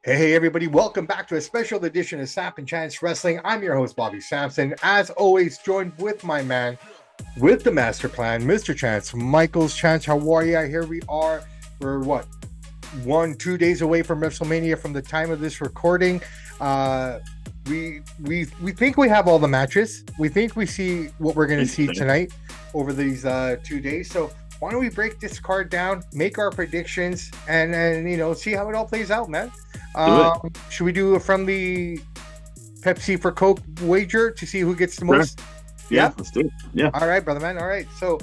Hey, everybody, welcome back to a special edition of Samp&Chance Wrestling. I'm your host, Bobby Sampson. As always, joined with my man with the master plan, Mr. Chance, Michael's Chance. How are you? Here we are. We're 2 days away from WrestleMania from the time of this recording. We think we have all the matches. We think we see what we're going to see tonight over these 2 days. So why don't we break this card down, make our predictions, and see how it all plays out, man. Should we do a friendly Pepsi for Coke wager to see who gets the most? Yeah, let's do it. Yeah. All right, brother man. All right. So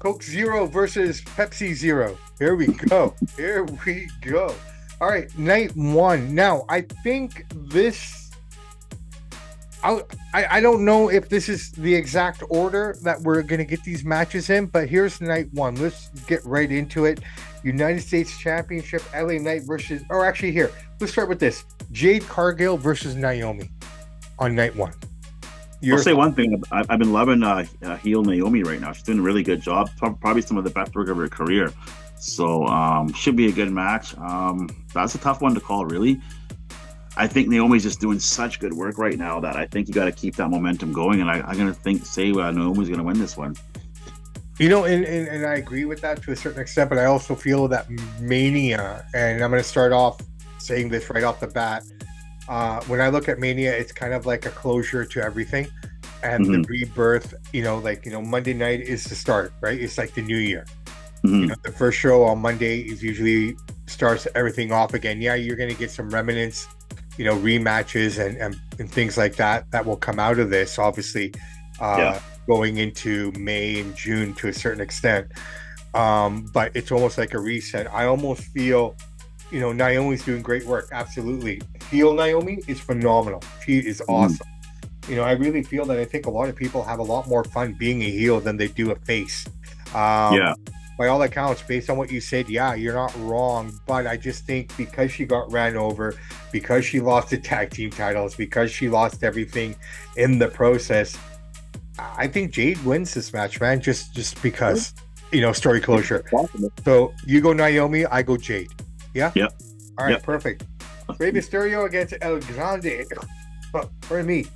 Coke Zero versus Pepsi Zero. Here we go. Here we go. All right, night one. Now, I think this... I don't know if this is the exact order that we're going to get these matches in, but here's night one. Let's get right into it. United States Championship, LA Knight versus... Or actually, here. Let's start with this. Jade Cargill versus Naomi on night one. I'll say one thing. I've been loving heel Naomi right now. She's doing a really good job. Probably some of the best work of her career. So, should be a good match. That's a tough one to call, really. I think Naomi's just doing such good work right now that I think you got to keep that momentum going. And I'm going to say Naomi's going to win this one. You know, and I agree with that to a certain extent, but I also feel that Mania, and I'm going to start off saying this right off the bat. When I look at Mania, it's kind of like a closure to everything. And the rebirth, Monday night is the start, right? It's like the new year. The first show on Monday is usually starts everything off again. Yeah, you're going to get some remnants, rematches and things like that will come out of this, obviously, going into May and June to a certain extent. But it's almost like a reset. I almost feel, Naomi's doing great work. Absolutely. Heel Naomi is phenomenal. She is awesome. I really feel that I think a lot of people have a lot more fun being a heel than they do a face. By all accounts, based on what you said, yeah, you're not wrong. But I just think because she got ran over, because she lost the tag team titles, because she lost everything in the process, I think Jade wins this match, man. Just because, story closure. So you go Naomi, I go Jade. Yeah? Yep. All right, perfect. Rey Mysterio against El Grande. For me,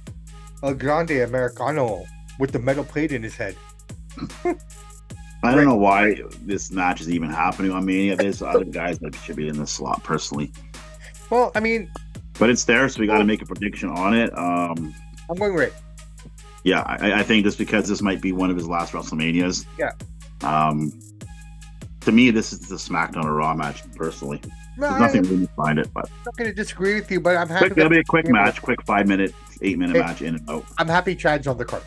El Grande Americano with the metal plate in his head. I don't know why this match is even happening on Mania. There's other guys that should be in the slot, personally. Well, I mean... But it's there, so we got to make a prediction on it. I'm going Rey. Yeah, I think just because this might be one of his last WrestleManias. Yeah. To me, this is the SmackDown or Raw match, personally. No, there's nothing really behind it, but... I'm not going to disagree with you, but I'm happy... It'll be a quick match, quick 5-minute, 8-minute match in and out. I'm happy Chad's on the card.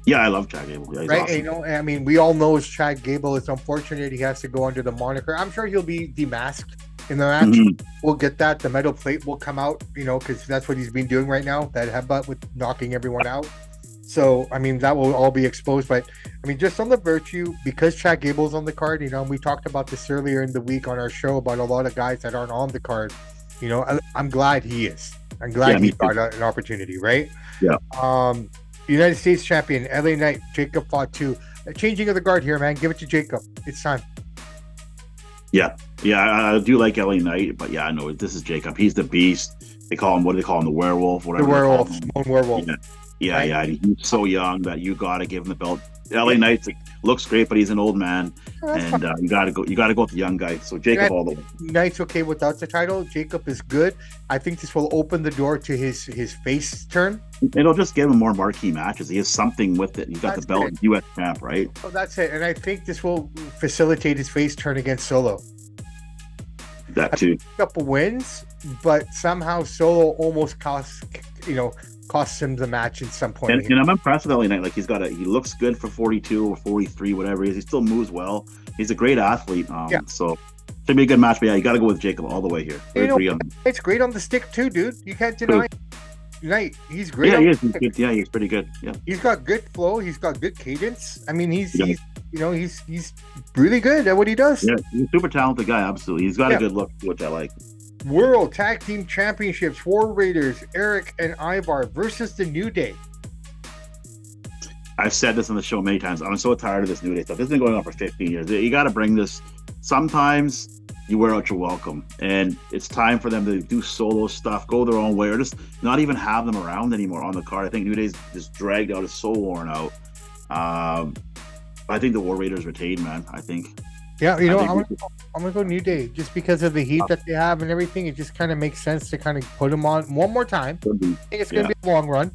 Yeah, I love Chad Gable. Yeah, he's awesome. I mean, we all know Chad Gable. It's unfortunate he has to go under the moniker. I'm sure he'll be demasked in the match. We'll get that. The metal plate will come out, because that's what he's been doing right now. That headbutt with knocking everyone out. So, I mean, that will all be exposed. But, I mean, just on the virtue, because Chad Gable's on the card, we talked about this earlier in the week on our show about a lot of guys that aren't on the card. I'm glad he is. I'm glad he got an opportunity, right? Yeah. United States champion, LA Knight, Jacob Fatu. Changing of the guard here, man. Give it to Jacob. It's time. Yeah, I do like LA Knight, but yeah, no, this is Jacob. He's the beast. They call him, what do they call him? The werewolf, whatever. The werewolf, werewolf. Yeah. He's so young that you got to give him the belt. LA Knight looks great, but he's an old man, and you got to go with the young guy. So Jacob all the way. Knight's okay without the title. Jacob is good. I think this will open the door to his face turn. It'll just give him more marquee matches. He has something with it. He's got the belt, U.S. champ, right? Oh, that's it. And I think this will facilitate his face turn against Solo. That too. A couple wins, but somehow Solo almost costs him the match at some point. And I'm impressed with LA Knight. Like he looks good for 42 or 43, whatever he is. He still moves well. He's a great athlete. So should be a good match. But yeah, you got to go with Jacob all the way here. It's great on the stick too, dude. You can't deny Knight. He's great. Yeah, he is. He's pretty good. Yeah, he's got good flow. He's got good cadence. I mean, he's really good at what he does. Yeah, he's a super talented guy. Absolutely, he's got a good look, which I like. World Tag Team Championships, War Raiders, Eric and Ivar versus the New Day. I've said this on the show many times. I'm so tired of this New Day stuff. This has been going on for 15 years. You got to bring this. Sometimes you wear out your welcome, and it's time for them to do solo stuff, go their own way, or just not even have them around anymore on the card. I think New Day's just dragged out, is so worn out. I think the War Raiders retain, man. I think. Yeah, I'm gonna go New Day just because of the heat that they have and everything. It just kind of makes sense to kind of put them on one more time. I think it's gonna be a long run,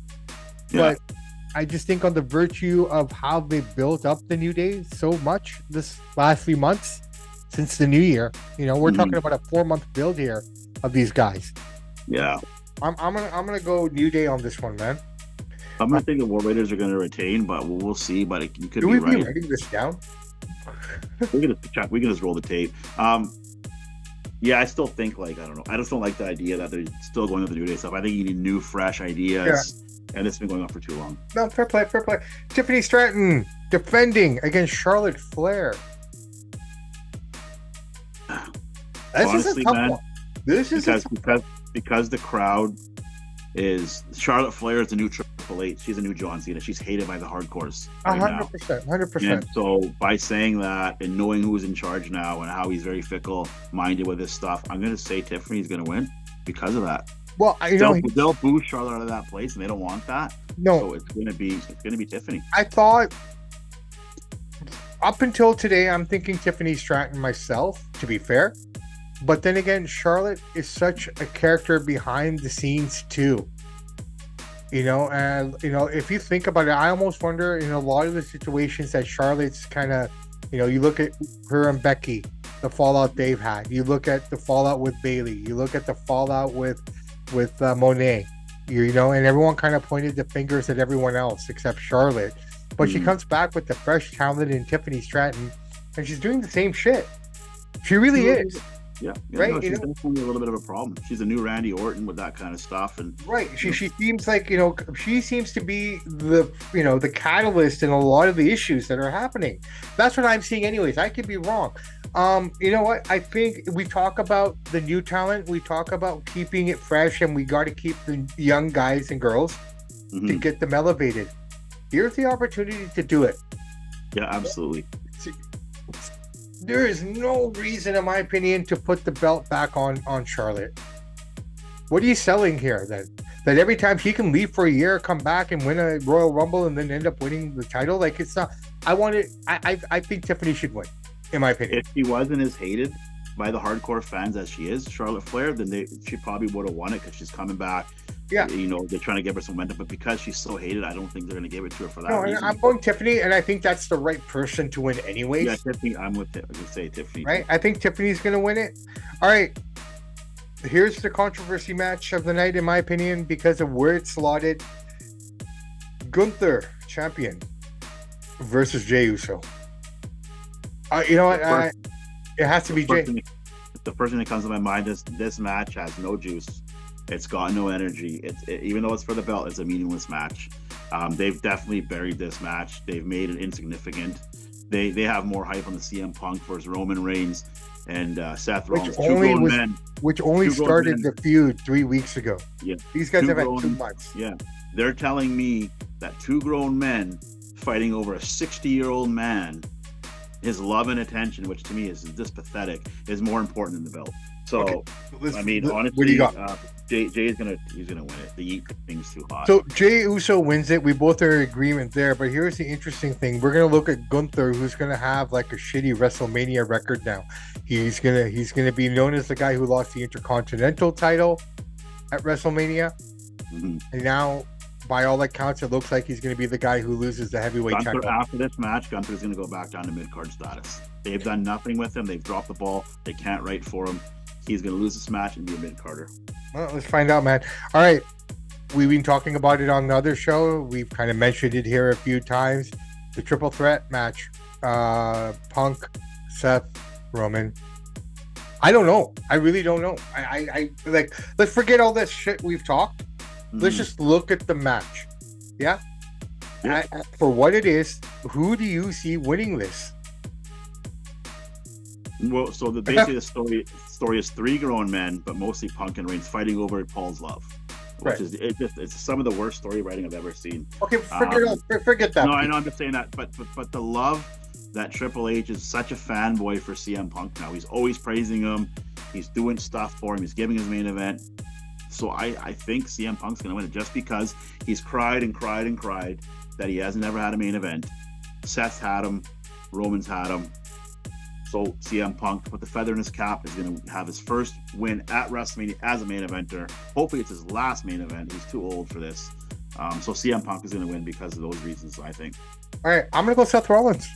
but I just think on the virtue of how they built up the New Day so much this last few months since the new year. We're talking about a 4-month build here of these guys. Yeah, I'm gonna go New Day on this one, man. I'm gonna think the War Raiders are gonna retain, but we'll see. But you could be right. Be writing this down? We can just roll the tape. Yeah, I still think I don't know. I just don't like the idea that they're still going with the New Day stuff. I think you need new, fresh ideas, and it's been going on for too long. No, fair play. Tiffany Stratton defending against Charlotte Flair. Honestly, man, this is because the crowd is Charlotte Flair is the new Triple H. She's a new John Cena. She's hated by the hardcores. 100%. And so by saying that and knowing who's in charge now and how he's very fickle-minded with this stuff, I'm going to say Tiffany's going to win because of that. Well, they'll boo Charlotte out of that place, and they don't want that. No, so it's going to be Tiffany. I thought up until today, I'm thinking Tiffany Stratton myself. To be fair. But then again, Charlotte is such a character behind the scenes too. And if you think about it, I almost wonder in a lot of the situations that Charlotte's kind of, you look at her and Becky, the fallout they've had. You look at the fallout with Bayley. You look at the fallout with Monet. And everyone kind of pointed the fingers at everyone else except Charlotte. But she comes back with the fresh talent in Tiffany Stratton, and she's doing the same shit. She really is. Yeah, right. She's definitely a little bit of a problem. She's a new Randy Orton with that kind of stuff, and right. She seems like she seems to be the catalyst in a lot of the issues that are happening. That's what I'm seeing, anyways. I could be wrong. You know what? I think we talk about the new talent. We talk about keeping it fresh, and we got to keep the young guys and girls to get them elevated. Here's the opportunity to do it. Yeah, absolutely. There is no reason, in my opinion, to put the belt back on Charlotte. What are you selling here then? That every time she can leave for a year, come back and win a Royal Rumble and then end up winning the title? It's not. I think Tiffany should win, in my opinion. If she wasn't as hated by the hardcore fans as she is, Charlotte Flair, then she probably would have won it because she's coming back. Yeah, they're trying to give her some momentum, but because she's so hated, I don't think they're going to give it to her for that reason. I'm going Tiffany, and I think that's the right person to win anyways. Yeah, Tiffany, I'm with it. I would say Tiffany. Right? I think Tiffany's going to win it. All right. Here's the controversy match of the night, in my opinion, because of where it's slotted. Gunther, champion, versus Jey Uso. You know what? It has to be Jey. The first thing that comes to my mind is this match has no juice. It's got no energy. Even though it's for the belt, it's a meaningless match. They've definitely buried this match. They've made it insignificant. They have more hype on the CM Punk versus Roman Reigns and Seth Rollins. Which only started the feud 3 weeks ago. Yeah, these guys have had 2 months. Yeah, they're telling me that 2 grown men fighting over a 60-year-old man, his love and attention, which to me is just pathetic, is more important than the belt. So, honestly, what do you got? Jay's gonna win it. The Yeet thing's too hot. So Jey Uso wins it. We both are in agreement there. But here's the interesting thing: we're gonna look at Gunther, who's gonna have like a shitty WrestleMania record now. He's gonna be known as the guy who lost the Intercontinental title at WrestleMania, and now, by all accounts, it looks like he's gonna be the guy who loses the heavyweight title. After this match, Gunther's gonna go back down to mid-card status. They've done nothing with him. They've dropped the ball. They can't write for him. He's going to lose this match and be a mid-carder. Well, let's find out, man. All right. We've been talking about it on the other show. We've kind of mentioned it here a few times. The triple threat match. Punk, Seth, Roman. I don't know. I really don't know. I let's forget all this shit we've talked. Let's just look at the match. Yeah? For what it is, who do you see winning this? Well, so basically the story is 3 grown men, but mostly Punk and Reigns fighting over Paul's love, which is it's some of the worst story writing I've ever seen. Okay, forget that. No, I know, I'm just saying that, but the love that Triple H is such a fanboy for CM Punk now. He's always praising him. He's doing stuff for him. He's giving his main event. So I think CM Punk's going to win it just because he's cried and cried and cried that he hasn't ever had a main event. Seth's had him. Roman's had him. So CM Punk, with the feather in his cap, is going to have his first win at WrestleMania as a main eventer. Hopefully it's his last main event. He's too old for this. So CM Punk is going to win because of those reasons, I think. All right, I'm going to go Seth Rollins.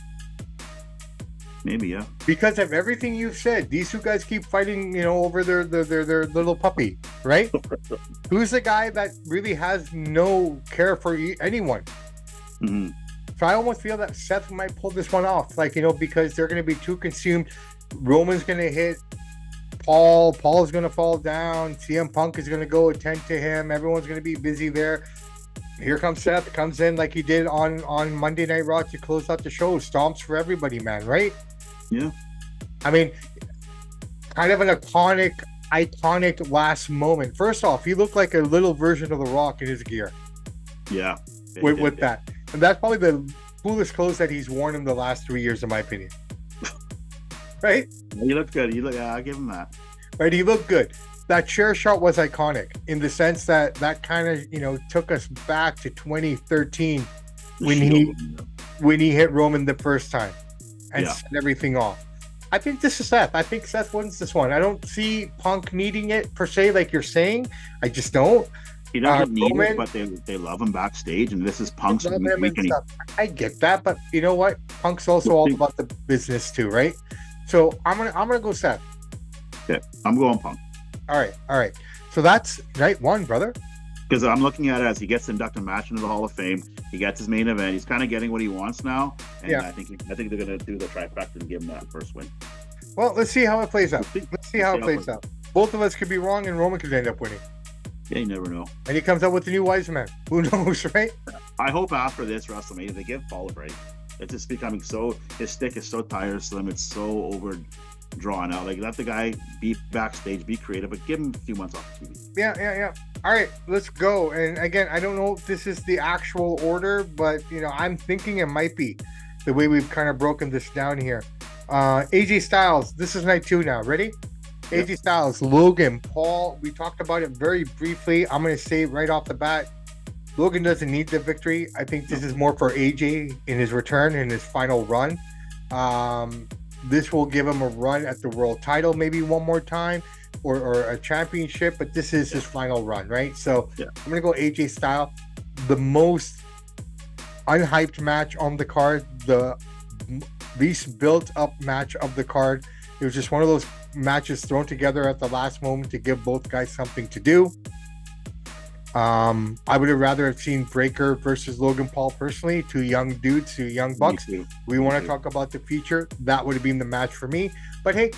Maybe, yeah. Because of everything you've said, these two guys keep fighting, over their little puppy, right? Who's the guy that really has no care for anyone? Mm-hmm. So I almost feel that Seth might pull this one off, because they're going to be too consumed. Roman's going to hit Paul. Paul's going to fall down. CM Punk is going to go attend to him. Everyone's going to be busy there. Here comes Seth. Comes in like he did on Monday Night Raw to close out the show. Stomps for everybody, man, right? Yeah. I mean, kind of an iconic last moment. First off, he looked like a little version of The Rock in his gear. Yeah. With that. And that's probably the coolest clothes that he's worn in the last 3 years, in my opinion. Right? He looked good. I'll give him that. Right, he looked good. That chair shot was iconic in the sense that kind of, took us back to 2013 when he hit Roman the first time and set everything off. I think this is Seth. I think Seth wins this one. I don't see Punk needing it per se, like you're saying. I just don't. He doesn't need it, but they love him backstage, and this is Punk's weekend. I get that, but you know what? Punk's also all about the business too, right? So I'm gonna go Seth. Okay, I'm going Punk. All right. So that's night one, brother. Because I'm looking at it as he gets inducted match into the Hall of Fame. He gets his main event. He's kind of getting what he wants now, and I think they're going to do the trifecta and give him that first win. Well, let's see how it plays out. Let's see how it plays out. Both of us could be wrong, and Roman could end up winning. Yeah, you never know. And he comes out with the new wise man. Who knows, right? I hope after this WrestleMania they give Paul a break. It's just becoming his stick is so tiresome. It's so overdrawn out. Like, let the guy be backstage, be creative, but give him a few months off TV. Yeah. All right, let's go. And again, I don't know if this is the actual order, but I'm thinking it might be the way we've kind of broken this down here. AJ Styles, this is night 2 now. Ready? Yep. AJ Styles, Logan, Paul. We talked about it very briefly. I'm going to say right off the bat, Logan doesn't need the victory. I think this is more for AJ in his return, in his final run. This will give him a run at the world title maybe one more time, or a championship, but this is his final run, right? So I'm going to go AJ Styles. The most unhyped match on the card, the least built up match of the card. It was just one of those matches thrown together at the last moment to give both guys something to do. I would have rather have seen Breaker versus Logan Paul personally. Two young dudes, two young bucks. We want to talk about the future. That would have been the match for me. But hey,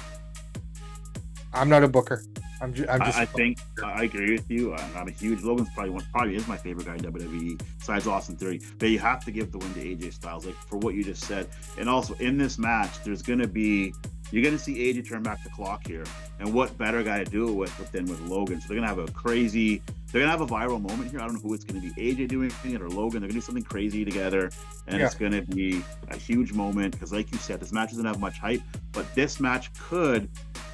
I'm not a booker. I think I agree with you. I'm a huge Logan's probably is my favorite guy in WWE besides Austin Theory. But you have to give the win to AJ Styles, like for what you just said. And also in this match, you're going to see AJ turn back the clock here. And what better guy to do it with than with Logan? So they're going to have a viral moment here. I don't know who it's going to be, AJ doing it or Logan. They're going to do something crazy together. And it's going to be a huge moment because, like you said, this match doesn't have much hype. But this match could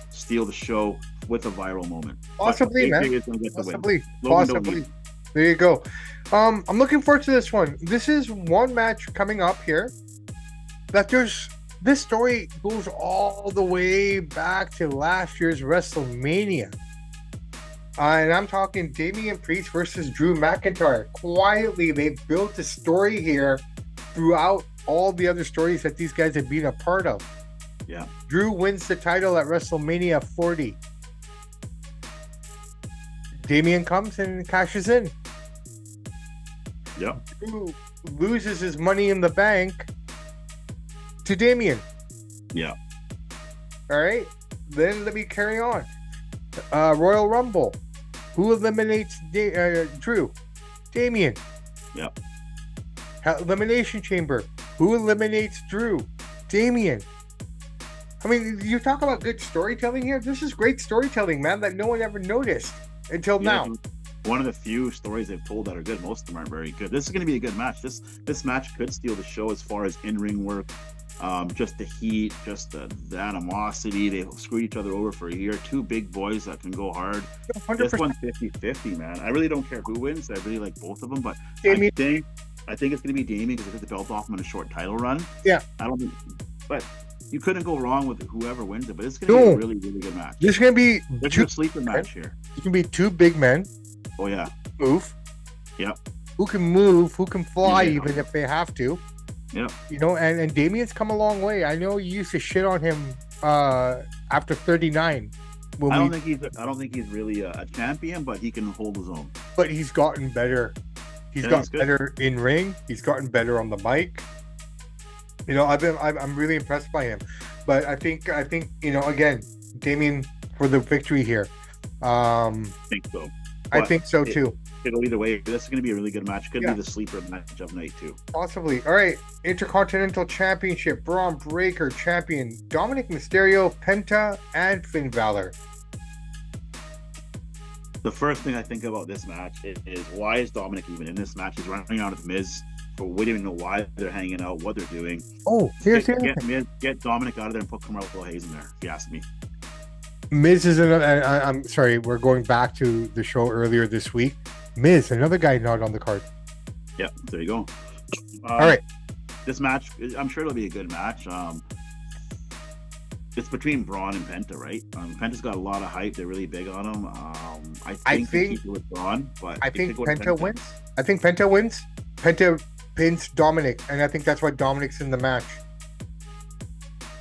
steal the show with a viral moment. Possibly, man. Possibly. There you go. I'm looking forward to this one. This is one match coming up here that this story goes all the way back to last year's WrestleMania. And I'm talking Damian Priest versus Drew McIntyre. Quietly, they built a story here throughout all the other stories that these guys have been a part of. Yeah. Drew wins the title at WrestleMania 40. Damian comes and cashes in. Yeah. Drew loses his money in the bank to Damian. Yeah. All right. Then let me carry on. Royal Rumble. Who eliminates Drew? Damian. Yeah. Elimination Chamber. Who eliminates Drew? Damian. I mean, you talk about good storytelling here. This is great storytelling, man, that no one ever noticed until now. One of the few stories they've told that are good. Most of them aren't very good. This is going to be a good match. This match could steal the show as far as in-ring work, Just the heat, just the animosity. They screwed each other over for a year. Two big boys that can go hard. 100%. This one's 50-50, man. I really don't care who wins. I really like both of them, but Damien. I think it's going to be Damien because they took the belt off him in a short title run. Yeah. I don't think, but you couldn't go wrong with whoever wins it. But it's going to be a really, really good match. This is going to be a sleeper match here. It's going to be two big men. Oh yeah. Move. Yep. Who can move? Who can fly? Even if they have to. Yeah. You know, and Damien's come a long way. I know you used to shit on him after 39. I don't think he's really a champion, but he can hold his own. But he's gotten better. He's gotten better in ring. He's gotten better on the mic. You know, I'm really impressed by him. But I think you know, again, Damien for the victory here. I think so. I think so too. It'll either way. This is going to be a really good match. Could be the sleeper match of night too. Possibly. All right. Intercontinental Championship. Braun Breaker champion. Dominic Mysterio, Penta, and Finn Balor. The first thing I think about this match is why is Dominic even in this match? He's running out of Miz. But we don't even know why they're hanging out, what they're doing. Oh, here's get Dominic out of there and put Carmelo Hayes in there, if you ask me. Miz is another. I'm sorry, we're going back to the show earlier this week. Miz, another guy not on the card. Yeah, there you go. All right. This match, I'm sure it'll be a good match. It's between Braun and Penta, right? Penta's got a lot of hype. They're really big on him. I think they keep it with Braun, but I think Penta wins. I think Penta wins. Penta pins Dominic, and I think that's why Dominic's in the match.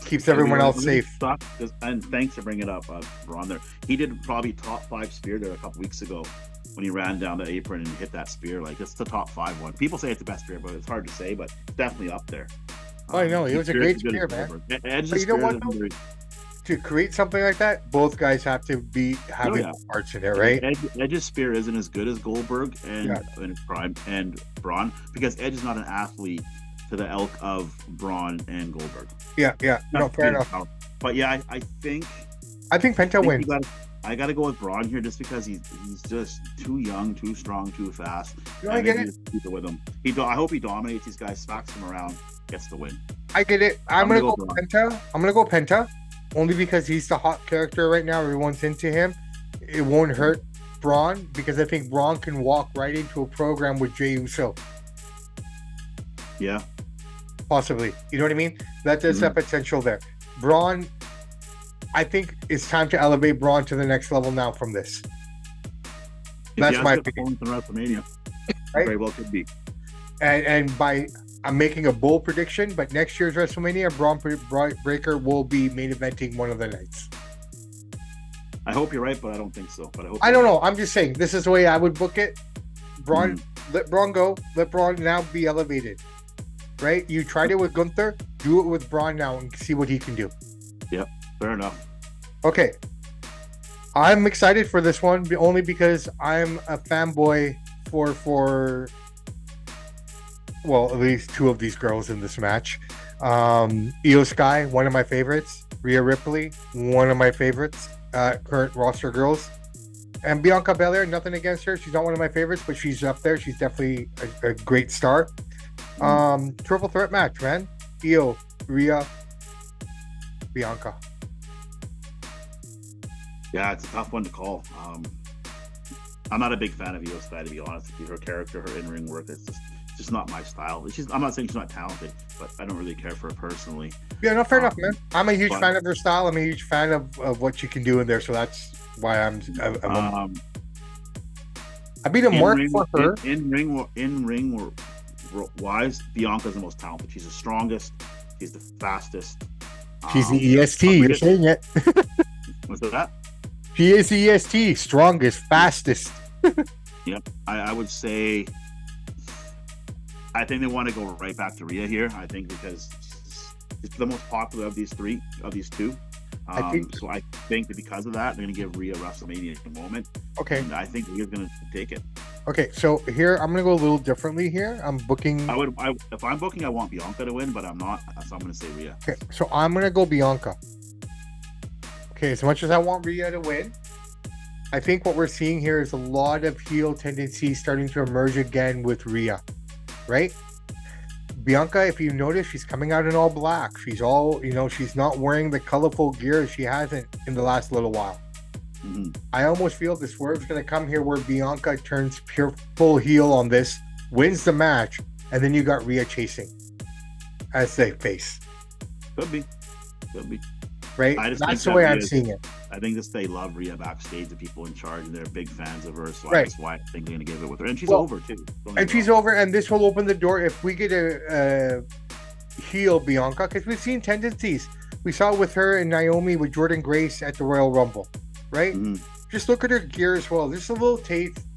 Keeps everyone else safe. And thanks for bringing it up, Braun. There, he did probably top 5 spear there a couple weeks ago when he ran down the apron and hit that spear. Like, it's the top 5 one. People say it's the best spear, but it's hard to say. But it's definitely up there. Oh, I know. It was a great spear, man. But you know what, though? To create something like that, both guys have to be having parts in it, right? Edge's spear isn't as good as Goldberg and Prime and Braun because Edge is not an athlete to the ilk of Braun and Goldberg. Yeah. No, fair enough. But yeah, I think Penta wins. I got to go with Braun here just because he's just too young, too strong, too fast. No, I get it. Keep it with him. I hope he dominates these guys, smacks them around, gets the win. I get it. I'm gonna go Penta. I'm gonna go Penta, only because he's the hot character right now. Everyone's into him. It won't hurt Braun because I think Braun can walk right into a program with Jey Uso. Yeah. Possibly. You know what I mean? There's that potential there. Braun, I think it's time to elevate Braun to the next level now from this. That's my opinion. WrestleMania. Right? Very well could be. And I'm making a bold prediction, but next year's WrestleMania, Braun Breaker will be main eventing one of the nights. I hope you're right, but I don't think so. But I don't know. I'm just saying this is the way I would book it. Braun, let Braun go. Let Braun now be elevated. Right? You tried it with Gunther. Do it with Braun now and see what he can do. Yep. Fair enough. Okay. I'm excited for this one only because I'm a fanboy for well, at least 2 of these girls in this match. Io Sky, one of my favorites. Rhea Ripley, one of my favorites. Current roster girls. And Bianca Belair, nothing against her. She's not one of my favorites, but she's up there. She's definitely a great star. Triple threat match, man. Io, Rhea, Bianca. Yeah, it's a tough one to call. I'm not a big fan of Io Sky, to be honest with you. Her character, her in-ring work, it's just not my style. I'm not saying she's not talented, but I don't really care for her personally. Yeah, no, fair enough, man. I'm a huge fan of her style. I'm a huge fan of what she can do in there, so that's why I'd be the mark for her. In ring wise, Bianca's the most talented. She's the strongest. She's the fastest. She's the EST. You're saying it. What's that? She is the EST. Strongest, fastest. Yep. I would say. I think they want to go right back to Rhea here. I think because it's the most popular of these two. So I think that because of that, they're going to give Rhea WrestleMania at the moment. Okay. And I think Rhea's going to take it. Okay, so here I'm going to go a little differently here. I'm booking. If I'm booking, I want Bianca to win, but I'm not. So I'm going to say Rhea. Okay, so I'm going to go Bianca. Okay, as much as I want Rhea to win, I think what we're seeing here is a lot of heel tendencies starting to emerge again with Rhea, right? Bianca, if you notice, she's coming out in all black. She's all, she's not wearing the colorful gear she hasn't in the last little while. Mm-hmm. I almost feel the swerve's going to come here where Bianca turns pure full heel on this, wins the match, and then you got Rhea chasing as they face. Could be. Right? That's the way I'm seeing it. I think they love Rhea backstage, the people in charge, and they're big fans of her, so Right. that's why I think they're going to give it with her. And she's over, too. And she's over, and this will open the door if we get a heel Bianca, because we've seen tendencies. We saw it with her and Naomi with Jordan Grace at the Royal Rumble, right? Mm-hmm. Just look at her gear as well. There's a little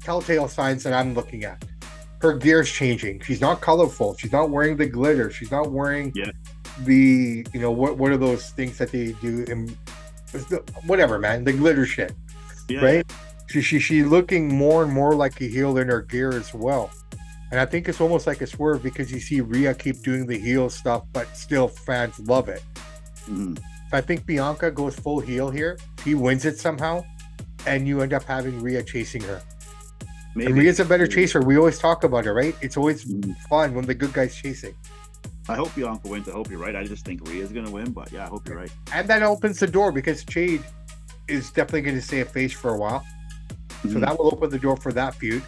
telltale signs that I'm looking at. Her gear's changing. She's not colorful. She's not wearing the glitter. She's not wearing the, what are those things that they do in whatever, man, the glitter shit, right? She looking more and more like a heel in her gear as well. And I think it's almost like a swerve because you see Rhea keep doing the heel stuff, but still fans love it. Mm-hmm. So I think Bianca goes full heel here. She wins it somehow, and you end up having Rhea chasing her. Maybe. And Rhea's a better chaser. We always talk about her, right? It's always fun when the good guy's chasing. I hope Bianca wins. I hope you're right. I just think Rhea's going to win, but yeah, I hope you're right. And that opens the door because Jade is definitely going to stay a face for a while. Mm-hmm. So that will open the door for that feud.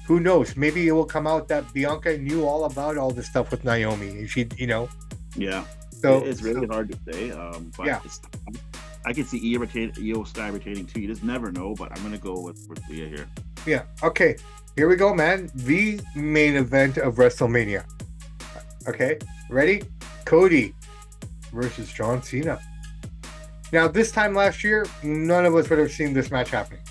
Who knows? Maybe it will come out that Bianca knew all about all this stuff with Naomi. And she, Yeah. So it's really hard to say. But I can see Io Sky retaining too. You just never know, but I'm going to go with Rhea here. Yeah. Okay. Here we go, man. The main event of WrestleMania. Okay. Ready? Cody versus John Cena. Now, this time last year, none of us would have seen this match happening.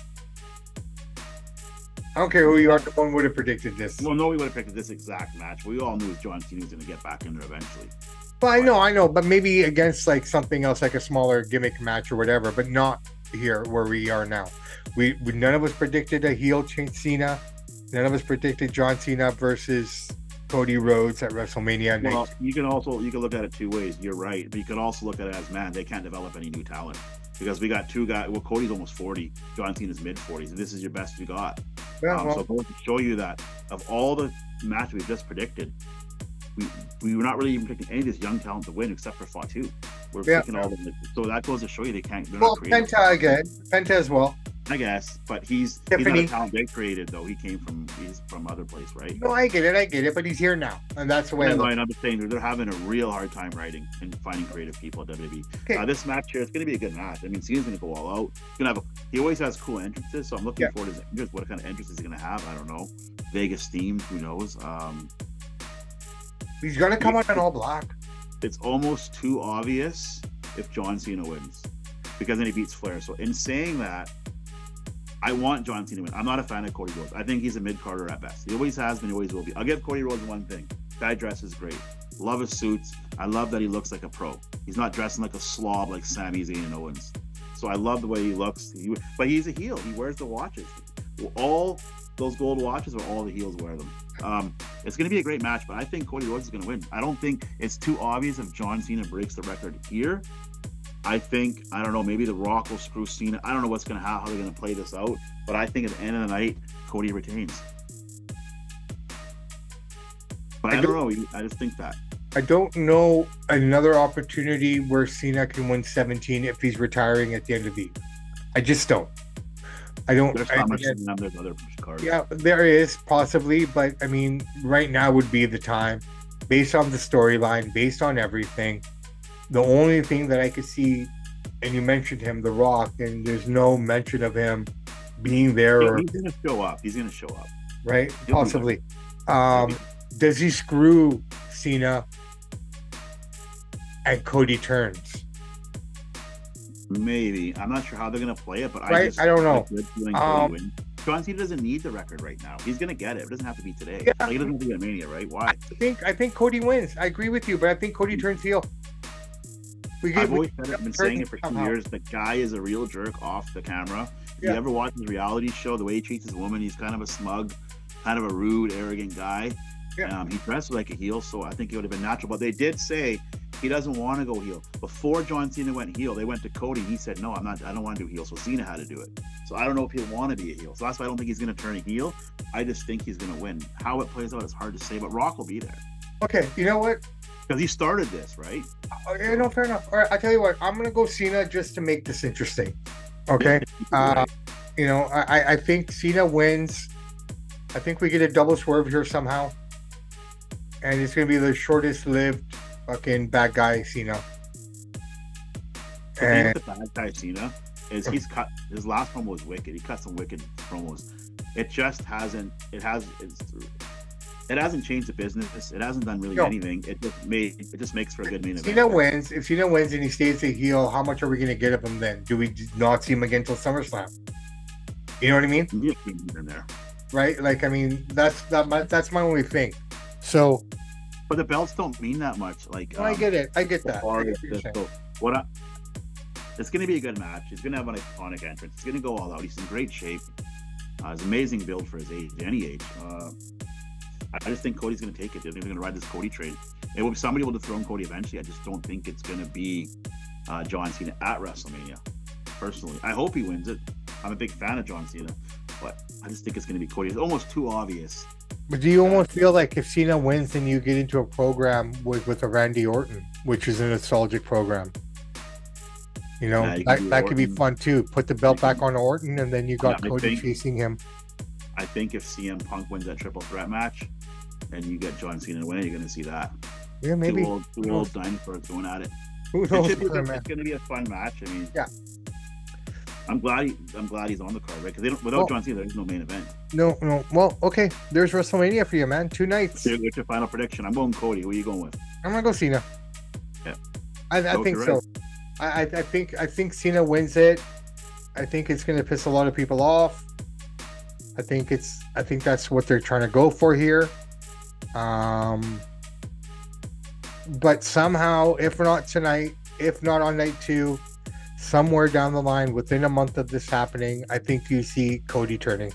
I don't care who you are, no one would have predicted this. Well, no, we would have predicted this exact match. We all knew John Cena was going to get back in there eventually. Well, I know, but maybe against like something else, like a smaller gimmick match or whatever, but not here where we are now. We none of us predicted a heel Cena. None of us predicted John Cena versus Cody Rhodes at WrestleMania. Well, you can look at it two ways. You're right, but you could also look at it as, man, they can't develop any new talent because we got two guys. Well, Cody's almost 40, John Cena's mid 40s, and this is your best you got. Yeah, so both to show you that of all the matches we've just predicted, we were not really even picking any of this young talent to win except for Fatu. We're picking all of them. So that goes to show you they can't. Well, Penta again. Penta as well. I guess, but he's not a talent they created though. He's from other place, right? No, I get it, but he's here now, and that's the way. I'm just saying they're having a real hard time writing and finding creative people at WWE. Okay. This match here, it's going to be a good match. I mean, Cena's going to go all out. He always has cool entrances, so I'm looking forward to his entrance. What kind of entrance is he going to have? I don't know. Vegas themed, who knows? He's going to come out in all black. It's almost too obvious if John Cena wins, because then he beats Flair. So in saying that, I want John Cena to win. I'm not a fan of Cody Rhodes. I think he's a mid-carder at best. He always has been, he always will be. I'll give Cody Rhodes one thing. Guy dresses great. Love his suits. I love that he looks like a pro. He's not dressing like a slob like Sami Zayn and Owens. So I love the way he looks. But he's a heel. He wears the watches. All those gold watches, or all the heels wear them. It's going to be a great match, but I think Cody Rhodes is going to win. I don't think it's too obvious if John Cena breaks the record here. I think, I don't know, maybe The Rock will screw Cena. I don't know what's going to how they're going to play this out, but I think at the end of the night, Cody retains. But I don't know. I just think that. I don't know another opportunity where Cena can win 17 if he's retiring at the end of the year. I just don't. I don't. There's not much there's other cards. Yeah, there is possibly, but I mean, right now would be the time, based on the storyline, based on everything. The only thing that I could see, and you mentioned him, The Rock, and there's no mention of him being there. He's going to show up. He's going to show up. Right? Possibly. Does he screw Cena and Cody turns? Maybe. I'm not sure how they're going to play it, but I don't know. John Cena doesn't need the record right now. He's going to get it. It doesn't have to be today. Yeah. He doesn't have to be at Mania, right? Why? I think Cody wins. I agree with you, but I think Cody turns heel. I've always said it, I've been saying it for 2 years. The guy is a real jerk off the camera. If you ever watch his reality show, the way he treats his woman, he's kind of a smug, kind of a rude, arrogant guy. Yeah. He dressed like a heel, so I think it would have been natural. But they did say he doesn't want to go heel. Before John Cena went heel, they went to Cody. He said, no, I don't want to do heel. So Cena had to do it. So I don't know if he'll want to be a heel. So that's why I don't think he's going to turn a heel. I just think he's going to win. How it plays out is hard to say, but Rock will be there. Okay, you know what? Because he started this, right? Yeah, no, fair enough. All right, I tell you what, I'm gonna go Cena just to make this interesting. Okay. Right. I think Cena wins. I think we get a double swerve here somehow, and it's gonna be the shortest lived fucking bad guy Cena. The thing And with the bad guy Cena is he's cut his last promo was wicked. He cut some wicked promos. It just hasn't. It hasn't changed the business. It hasn't done really anything. It just makes for a good main event. Cena wins. If Cena wins and he stays a heel, how much are we gonna get of him then? Do we not see him again until SummerSlam? You know what I mean? In there. Right? Like, I mean, that's my only thing. So, but the belts don't mean that much. Like, I get it. I get that. It's going to be a good match. He's going to have an iconic entrance. He's going to go all out. He's in great shape. He's an amazing build for his age, any age. I just think Cody's going to take it. They're going to ride this Cody train. It will be somebody will dethrone Cody eventually. I just don't think it's going to be John Cena at WrestleMania. Personally, I hope he wins it. I'm a big fan of John Cena, but I just think it's going to be Cody. It's almost too obvious. But do you almost feel like if Cena wins, then you get into a program with a Randy Orton, which is a nostalgic program? You know, that could be fun too. Put the belt back on Orton, and then you got Cody chasing him. I think if CM Punk wins that triple threat match, and you get John Cena to win, you're going to see that. Yeah, maybe. Two old dinosaurs going at it. Who knows? It's going to be a fun match. I mean, yeah. I'm glad he's on the card, right? Because without John Cena, there's no main event. No. Well, okay. There's WrestleMania for you, man. 2 nights. What's your final prediction? I'm going Cody. Who are you going with? I'm gonna go Cena. Yeah. I think so. Right. I think Cena wins it. I think it's gonna piss a lot of people off. I think that's what they're trying to go for here. But somehow, if not tonight, if not on night 2, somewhere down the line, within a month of this happening, I think you see Cody turning.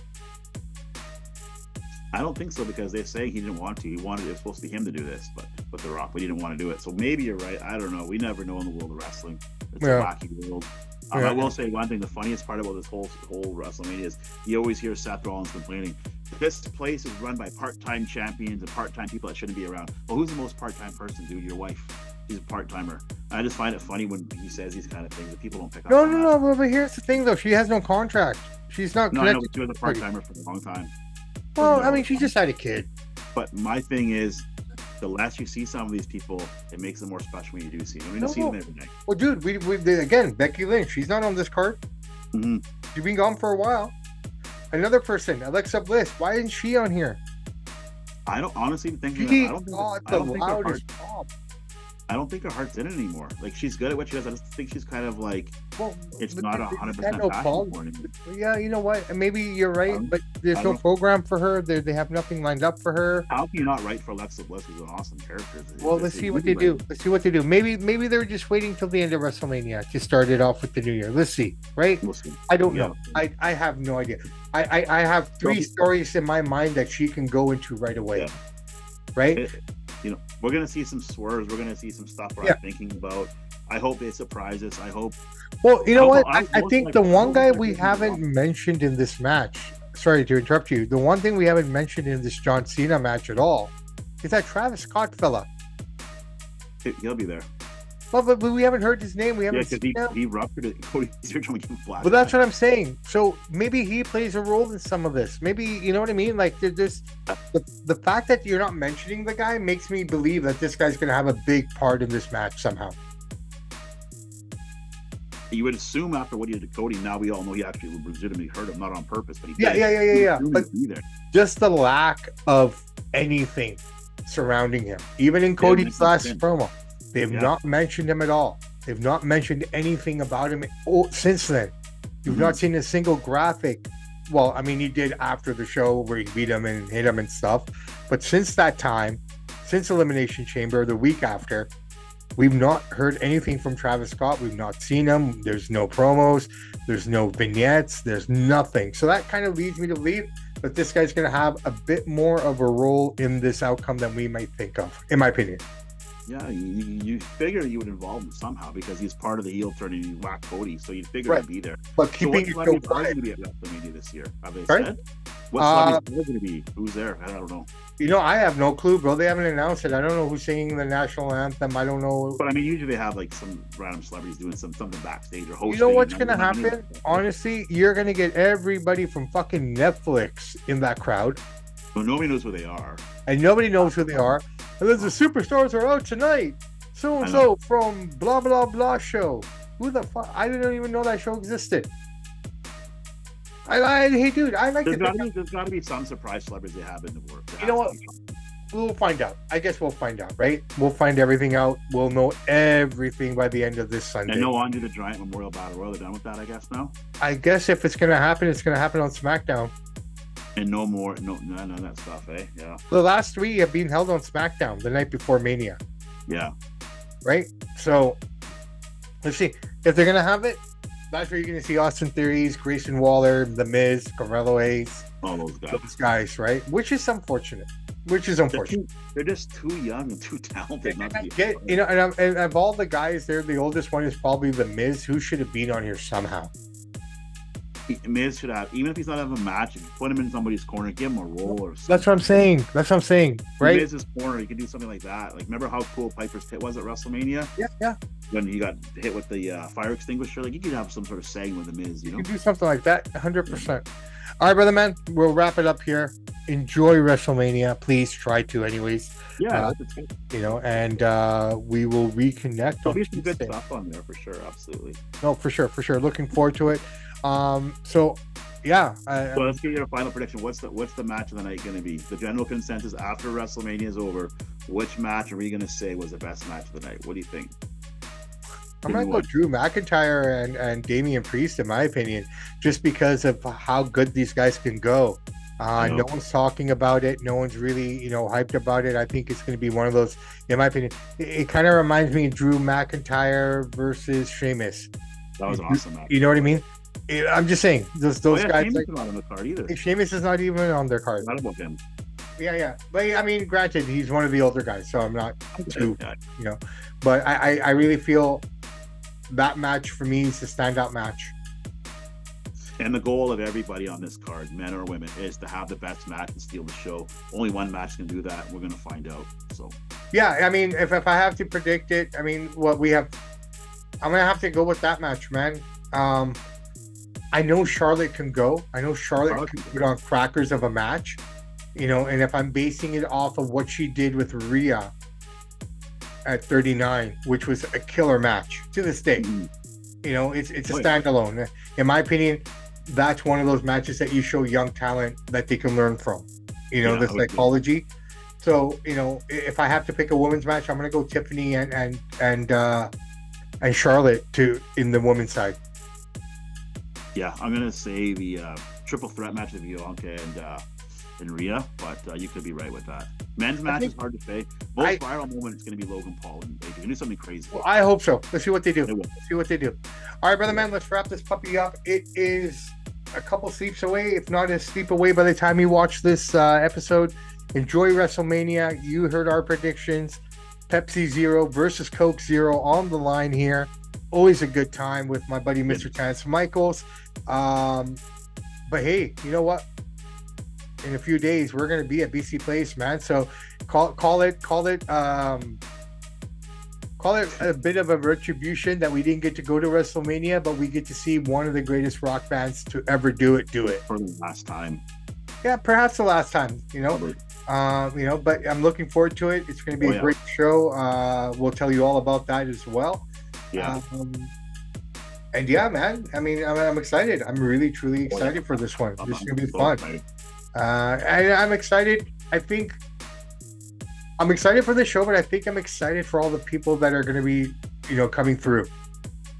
I don't think so, because they're saying he didn't want to. It was supposed to be him to do this, but The Rock, but he didn't want to do it. So maybe you're right. I don't know. We never know in the world of wrestling. It's a wacky world. I will say one thing. The funniest part about this whole WrestleMania is you always hear Seth Rollins complaining, this place is run by part-time champions and part-time people that shouldn't be around. Well, who's the most part-time person, dude? Your wife. She's a part-timer. I just find it funny when he says these kind of things that people don't pick up on. No. But here's the thing, though. She has no contract. She's not connected. I know, but she was a part-timer for a long time. Well, I mean, she just had a kid. But my thing is, the less you see some of these people, it makes them more special when you do see them. We don't see them every day. Well, dude, we again, Becky Lynch, she's not on this card. Mm-hmm. She's been gone for a while. Another person, Alexa Bliss, why isn't she on here? I don't honestly think I don't think her heart's in it anymore. Like, she's good at what she does. I just think she's kind of like, it's not 100% passion for anymore. Yeah, you know what? Maybe you're right, but there's no program for her. They have nothing lined up for her. How can you not write for Alexa Bliss, who's an awesome character? Well, let's see what they do. Maybe they're just waiting till the end of WrestleMania to start it off with the new year. Let's see, right? We'll see. I don't know. I have no idea. I have 3 stories in my mind that she can go into right away. Yeah. Right? We're going to see some swerves. We're going to see some stuff we're not thinking about. I hope they surprise us. I hope. Well, you know what? I think the one guy we haven't mentioned in this match, sorry to interrupt you, the one thing we haven't mentioned in this John Cena match at all is that Travis Scott fella. He'll be there. Well, but we haven't heard his name. We haven't seen him. He ruptured it. Cody's trying to give him flash. Well, that's what I'm saying. So maybe he plays a role in some of this. Maybe, you know what I mean? Like, there's the fact that you're not mentioning the guy makes me believe that this guy's going to have a big part in this match somehow. You would assume after what he did to Cody, now we all know he actually legitimately hurt him, not on purpose, but he did. Yeah. But just the lack of anything surrounding him, even in Cody's last promo. They've not mentioned him at all. They've not mentioned anything about him since then. You've not seen a single graphic. Well, I mean, he did after the show where he beat him and hit him and stuff. But since that time, since Elimination Chamber, the week after, we've not heard anything from Travis Scott. We've not seen him. There's no promos. There's no vignettes. There's nothing. So that kind of leads me to believe that this guy's going to have a bit more of a role in this outcome than we might think of, in my opinion. Yeah, you figure you would involve him somehow because he's part of the heel turn and he whacked Cody, so you'd figure he'd be there. But keeping so what, it so quiet. Be at WrestleMania this year? Have they said? What celebrities are going to be? Who's there? I don't know. I have no clue, bro. They haven't announced it. I don't know who's singing the national anthem. I don't know. But I mean, usually they have like some random celebrities doing something backstage or hosting. You know what's gonna happen? Honestly, you're gonna get everybody from fucking Netflix in that crowd. But nobody knows who they are. And nobody knows who they are. And there's the superstars are out tonight. So and so from blah blah blah show. Who the fuck? I didn't even know that show existed. Hey, dude, I like it. There's got to be some surprise celebrities they have in the works. You know what? We'll find out. I guess we'll find out, right? We'll find everything out. We'll know everything by the end of this Sunday. And no Andre the Giant Memorial Battle Royal. They're done with that, I guess, now? I guess if it's going to happen, it's going to happen on SmackDown. And no more, none of that stuff, eh? Yeah. The last 3 have been held on SmackDown the night before Mania. Yeah. Right? So, let's see. If they're going to have it, that's where you're going to see Austin Theories, Grayson Waller, The Miz, Carmelo Hayes. All those guys. Those guys, right? Which is unfortunate. They're just too young and too talented. And of all the guys there, the oldest one is probably The Miz, who should have been on here somehow. Miz should have, even if he's not having a match, if you put him in somebody's corner, give him a role or something. That's what I'm saying. Right? Miz's corner, you can do something like that. Like, remember how cool Piper's hit was at WrestleMania? Yeah. When he got hit with the fire extinguisher, like, you could have some sort of segment with The Miz, you know? You can do something like that, 100%. All right, brother man, we'll wrap it up here. Enjoy WrestleMania. Please try to, anyways. Yeah, and we will reconnect. There'll be some good stuff on there for sure. Absolutely. No, for sure. Looking forward to it. So let's give you a final prediction. What's the match of the night going to be? The general consensus after WrestleMania is over. Which match are we going to say was the best match of the night? What do you think? I'm going to go Drew McIntyre and Damian Priest, in my opinion, just because of how good these guys can go. No one's talking about it. No one's really, hyped about it. I think it's going to be one of those, in my opinion, it kind of reminds me of Drew McIntyre versus Sheamus. That was awesome, man. You know what I mean? I'm just saying, those guys. Sheamus is not on the card either. Sheamus is not even on their card. Not about him. Yeah. But I mean, granted, he's one of the older guys, so I'm not too, But I really feel that match for me is the standout match. And the goal of everybody on this card, men or women, is to have the best match and steal the show. Only one match can do that. We're going to find out. So. Yeah, I mean, if I have to predict it, I mean, what we have, I'm going to have to go with that match, man. I know Charlotte can go. I know Charlotte can put on crackers of a match, and if I'm basing it off of what she did with Rhea at 39, which was a killer match to this day. Mm-hmm. It's a standalone. In my opinion, that's one of those matches that you show young talent that they can learn from. The psychology. So, if I have to pick a women's match, I'm going to go Tiffany and Charlotte in the women's side. Yeah, I'm going to say the triple threat match of Bianca and Rhea, but you could be right with that. Men's match is hard to say. Most viral moment is going to be Logan Paul and they can do something crazy. Well, I hope so. Let's see what they do. All right, brother man, let's wrap this puppy up. It is a couple sleeps away, if not a sleep away by the time you watch this episode. Enjoy WrestleMania. You heard our predictions. Pepsi Zero versus Coke Zero on the line here. Always a good time with my buddy Mr. Chance Michaels. But hey, you know what? In a few days, we're going to be at BC Place, man. So call it a bit of a retribution that we didn't get to go to WrestleMania, but we get to see one of the greatest rock bands to ever do it for the last time. Yeah, perhaps the last time. But I'm looking forward to it. It's going to be a great show. We'll tell you all about that as well. Yeah. And yeah, man. I mean, I'm excited. I'm really, truly excited for this one. This is going to be fun. Excited. I'm excited. I think I'm excited for the show, but I think I'm excited for all the people that are going to be, coming through.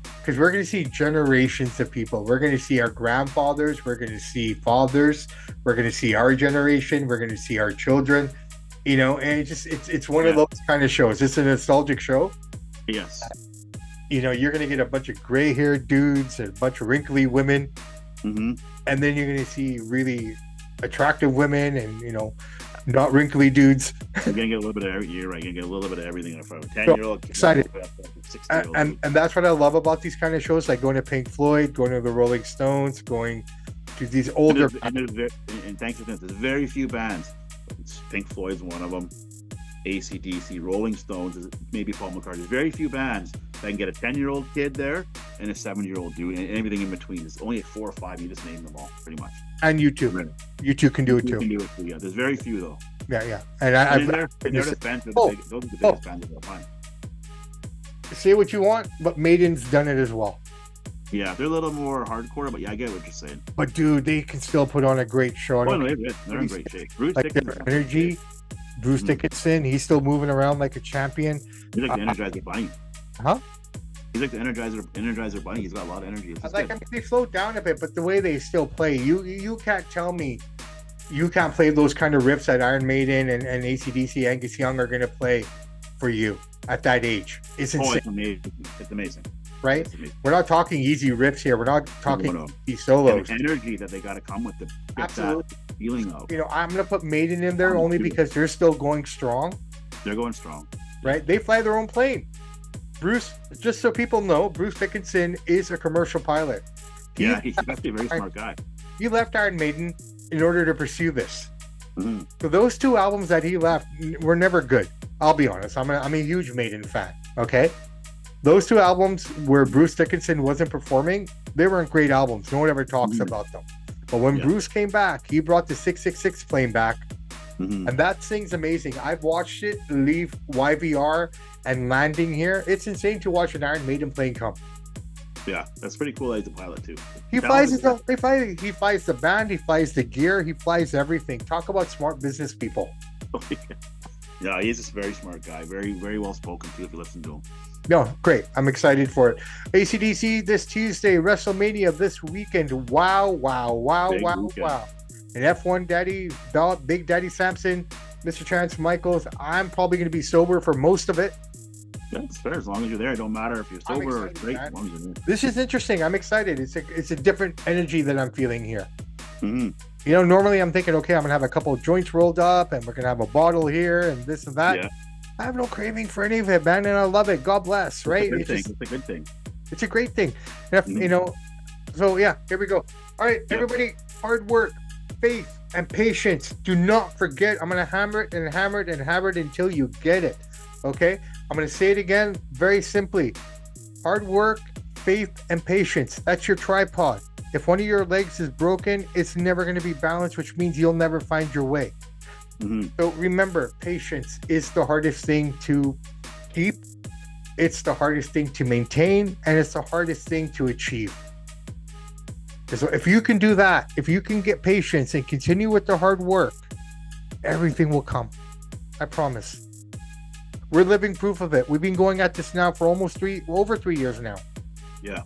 Because we're going to see generations of people. We're going to see our grandfathers. We're going to see fathers. We're going to see our generation. We're going to see our children. And it's one of those kind of shows. It's a nostalgic show. Yes. You're going to get a bunch of gray-haired dudes and a bunch of wrinkly women. Mm-hmm. And then you're going to see really attractive women and, not wrinkly dudes. You're going to get a little bit of every year, right? You're going to get a little bit of everything from a 10-year-old. Excited. And that's what I love about these kind of shows, like going to Pink Floyd, going to the Rolling Stones, going to these And older. and thanks to this, there's very few bands. Pink Floyd's one of them. AC/DC, Rolling Stones, maybe Paul McCartney. There's very few bands that can get a 10-year-old kid there and a 7-year-old dude and everything in between. There's only 4 or 5. You just name them all, pretty much. And you too. You two can do it too. Can do it too. Yeah, there's very few though. Yeah. And they're the bands those are the biggest bands of all time. Say what you want, but Maiden's done it as well. Yeah, they're a little more hardcore, but yeah, I get what you're saying. But dude, they can still put on a great show. They're in great shape. Bruce like their energy. Bruce Dickinson, he's still moving around like a champion. He's like the Energizer Bunny. Huh? He's like the Energizer Bunny. He's got a lot of energy. I mean, they slowed down a bit, but the way they still play, you can't tell me you can't play those kind of riffs that Iron Maiden and AC/DC, Angus Young are going to play for you at that age. It's insane. It's amazing. It's amazing. Right? It's amazing. We're not talking easy riffs here. We're not talking easy solos. The energy that they got to come with to get that feeling of. I'm going to put Maiden in there only because they're still going strong. They're going strong. Right? They fly their own plane. Bruce, just so people know, Bruce Dickinson is a commercial pilot. He's actually a very smart guy. He left Iron Maiden in order to pursue this. Mm-hmm. So those 2 albums that he left were never good. I'll be honest. I'm a huge Maiden fan. Okay? Those 2 albums where Bruce Dickinson wasn't performing, they weren't great albums. No one ever talks about them. But when Bruce came back, he brought the 666 plane back. And that thing's amazing. I've watched it leave YVR and landing here. It's insane to watch an Iron Maiden plane come. Yeah, that's pretty cool. He's a pilot too. He flies the band, he flies the gear, he flies everything. Talk about smart business people. Yeah, he's just a very smart guy. Very, very well spoken to if you listen to him. No, great. I'm excited for it. AC/DC this Tuesday, WrestleMania this weekend. Wow. And F1 Daddy, Big Daddy Samson, Mr. Chance Michaels. I'm probably going to be sober for most of it. Yeah, it's fair. As long as you're there, it don't matter if you're sober or straight. As long as you're there. This is interesting. I'm excited. It's a different energy that I'm feeling here. Mm-hmm. Normally I'm thinking, okay, I'm going to have a couple of joints rolled up and we're going to have a bottle here and this and that. Yeah. I have no craving for any of it, man, and I love it. God bless, right? It's a good thing. It's a great thing. And so yeah, here we go. All right, everybody, hard work, faith, and patience. Do not forget. I'm going to hammer it and hammer it and hammer it until you get it. Okay? I'm going to say it again very simply. Hard work, faith, and patience. That's your tripod. If one of your legs is broken, it's never going to be balanced, which means you'll never find your way. Mm-hmm. So remember, patience is the hardest thing to keep. It's the hardest thing to maintain, and it's the hardest thing to achieve. So if you can do that, if you can get patience and continue with the hard work, everything will come. I promise. We're living proof of it. We've been going at this now for over 3 years now. Yeah.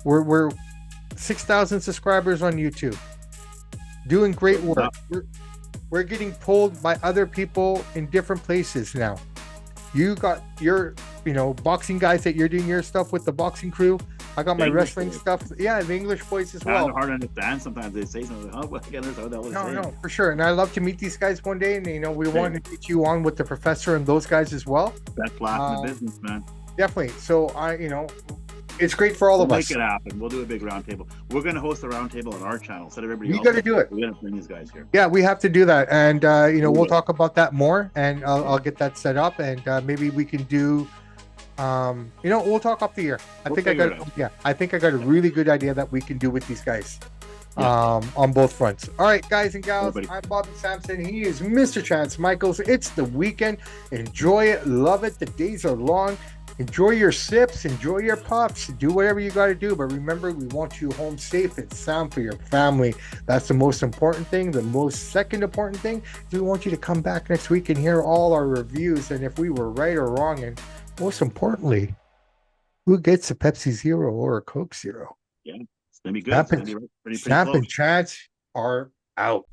We're 6,000 subscribers on YouTube. Doing great work. We're getting pulled by other people in different places now. You got your, boxing guys that you're doing your stuff with, the boxing crew. I got my wrestling stuff. Yeah, the English boys as well. It's hard to understand. Sometimes they say something. I can't understand what that was saying. No, for sure. And I love to meet these guys one day. And, we want to get you on with the professor and those guys as well. Best laugh in the business, man. Definitely. So, it's great for all of us. Make it happen. We'll do a big roundtable. We're going to host a roundtable on our channel instead of everybody else. You got to do it. We're going to bring these guys here. Yeah, we have to do that. And, we'll talk about that more. And I'll get that set up. And maybe we can do... we'll talk off the air. I think I got a really good idea that we can do with these guys on both fronts. All right, guys and gals, I'm Bobby Sampson. He is Mr. Chance Michaels. It's the weekend. Enjoy it. Love it. The days are long. Enjoy your sips. Enjoy your puffs. Do whatever you got to do. But remember, we want you home safe and sound for your family. That's the most important thing. The most second important thing is we want you to come back next week and hear all our reviews and if we were right or wrong. And most importantly, who gets a Pepsi Zero or a Coke Zero? Yeah, it's going to be good. Samp&Chance are out.